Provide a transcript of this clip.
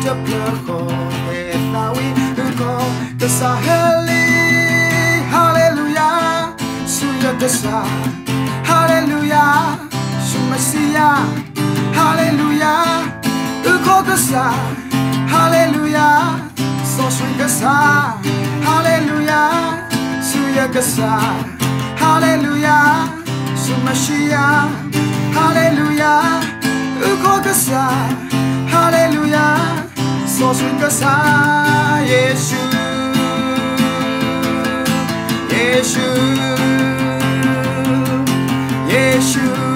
sepleko Etawi uko kesaheli Haleluya Suya kesa Haleluya Shumasia Haleluya uko kesa Haleluya Sosui kesa Haleluya Suya kesa Haleluya Shumasia Haleluya uko kesa Haleluya Sosui kesa Yesu Yesu Yesu